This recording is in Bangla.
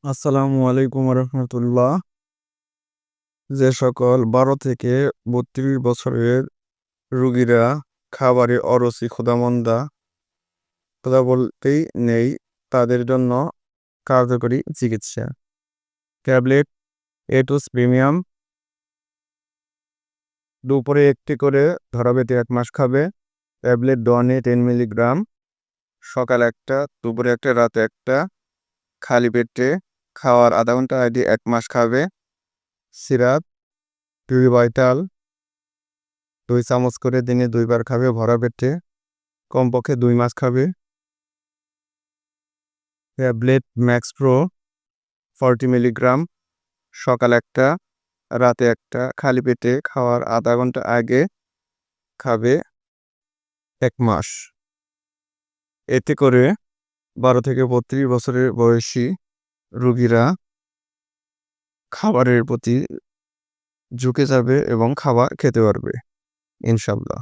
আসসালামু আলাইকুম রহমতুল্লাহ। যে সকল 12 থেকে 32 বছরের রোগীরা খাবারে অরুচি ক্ষুধামন্দা কথা বলতেই নেই, তাদের জন্য কার্যকরী চিকিৎসা ট্যাবলেট এটুস প্রিমিয়াম। দুপুরে একটি করে ধরাবেতে 1 মাস খাবে। ট্যাবলেট ডনে 10 মিলিগ্রাম, সকাল একটা, দুপুরে একটা, রাতে একটা, খালি পেটে খাওয়ার আধা ঘন্টা আগে 1 মাস খাবে। সিরাপ পিউরিভাইটাল 2 চামচ করে দিনে 2 বার খাবে ভরা পেটে, কমপক্ষে 2 মাস খাবে। ট্যাবলেট ম্যাক্স প্রো 40 মিলিগ্রাম, সকাল একটা, রাতে একটা, খালি পেটে খাওয়ার আধা ঘন্টা আগে খাবে 1 মাস। এতে করে 12 থেকে 32 বছরের বয়সী রোগীরা খাবারের প্রতি ঝুঁকে যাবে এবং খাবার খেতে পারবে ইনশাল্লাহ।